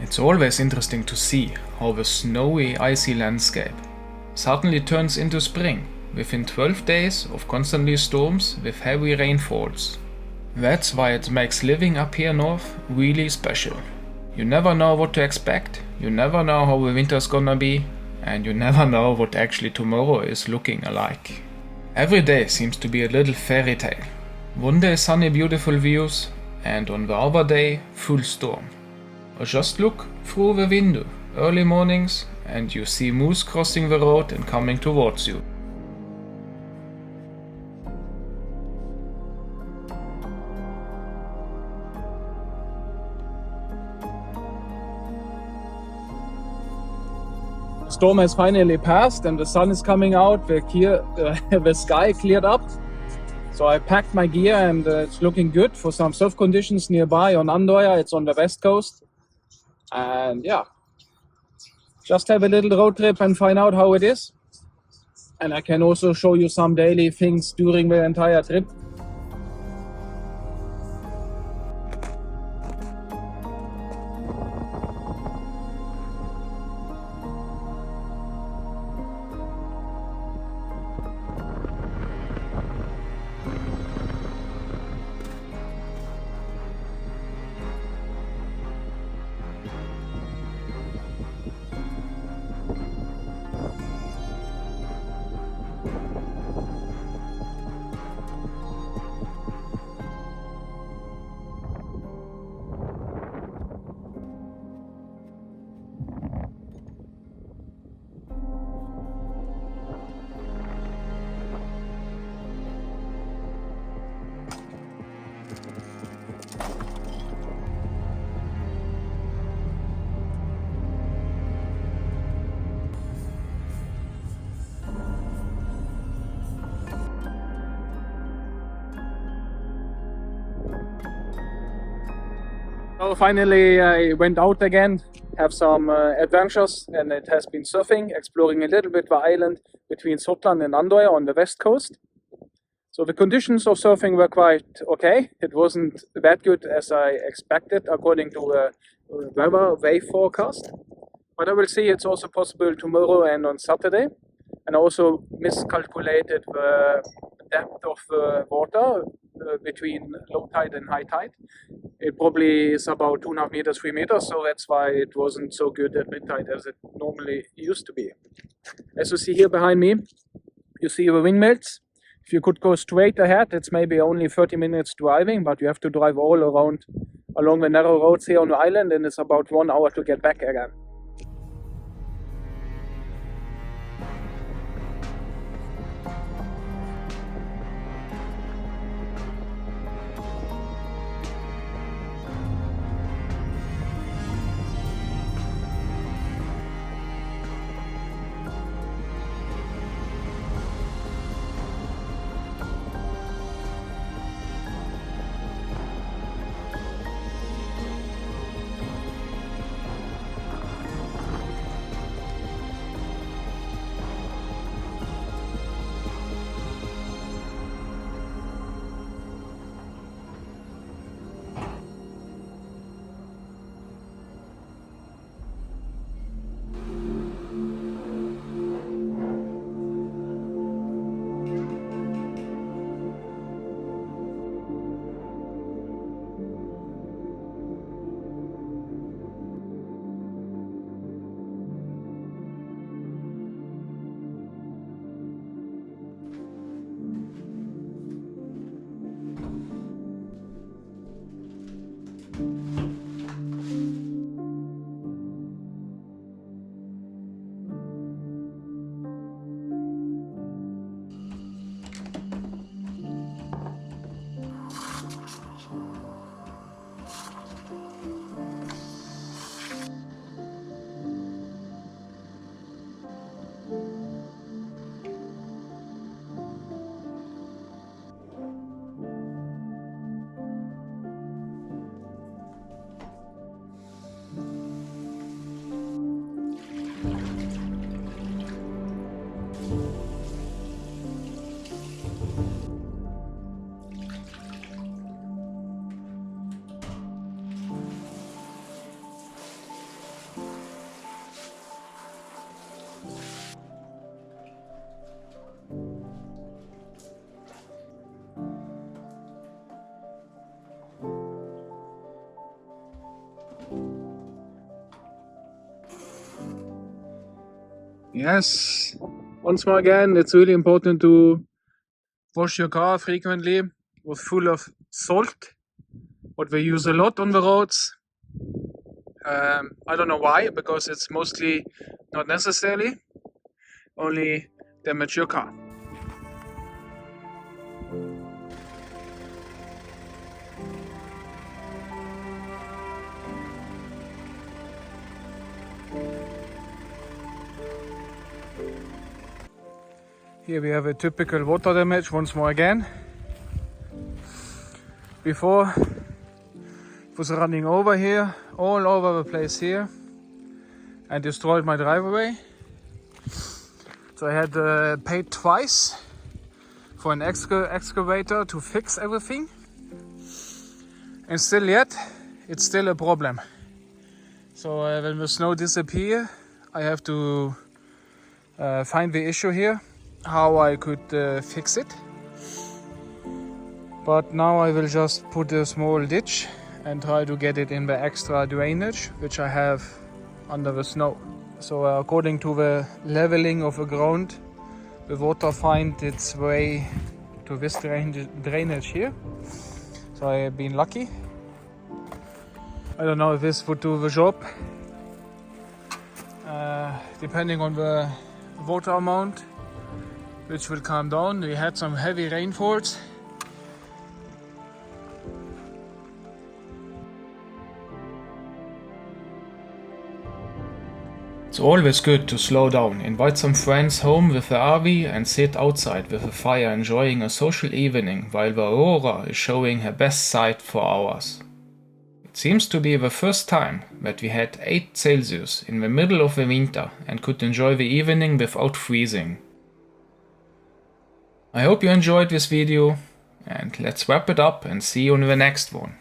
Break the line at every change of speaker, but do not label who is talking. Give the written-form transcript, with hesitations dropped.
It's always interesting to see how the snowy, icy landscape suddenly turns into spring within 12 days of constantly storms with heavy rainfalls. That's why it makes living up here north really special. You never know what to expect, you never know how the winter's gonna be, and you never know what actually tomorrow is looking like. Every day seems to be a little fairy tale. One day sunny beautiful views, and on the other day full storm. Or just look through the window, early mornings, and you see moose crossing the road and coming towards you.
The storm has finally passed and the sun is coming out. The sky cleared up. So I packed my gear and it's looking good for some surf conditions nearby on Andøya. It's on the west coast. And yeah, just have a little road trip and find out how it is. And I can also show you some daily things during the entire trip. So finally I went out again, have some adventures, and it has been surfing, exploring a little bit the island between Sortland and Andøya on the west coast. So the conditions of surfing were quite okay. It wasn't that good as I expected according to the weather wave forecast. But I will see it's also possible tomorrow and on Saturday. And I also miscalculated the depth of the water between low tide and high tide. It probably is about 2.5 meters, 3 meters, so that's why it wasn't so good at mid tide as it normally used to be. As you see here behind me, you see the windmills. If you could go straight ahead, it's maybe only 30 minutes driving, but you have to drive all around along the narrow roads here on the island, and it's about 1 hour to get back again. Yes. Once more again, it's really important to wash your car frequently with full of salt, what we use a lot on the roads. I don't know why, because it's mostly not necessary, only damage your car. Here we have a typical water damage once more again. Before it was running over here, all over the place here, and destroyed my driveway. So I had paid twice for an excavator to fix everything, and still yet it's still a problem. So when the snow disappears, I have to find the issue here, how I could fix it. But now I will just put a small ditch and try to get it in the extra drainage which I have under the snow. So according to the leveling of the ground, the water finds its way to this drainage here. So I have been lucky. I don't know if this would do the job. Depending on the water amount, which will calm down. We had some heavy rainfalls.
It's always good to slow down, invite some friends home with the RV and sit outside with a fire enjoying a social evening while the aurora is showing her best side for hours. It seems to be the first time that we had 8 Celsius in the middle of the winter and could enjoy the evening without freezing. I hope you enjoyed this video, and let's wrap it up and see you in the next one.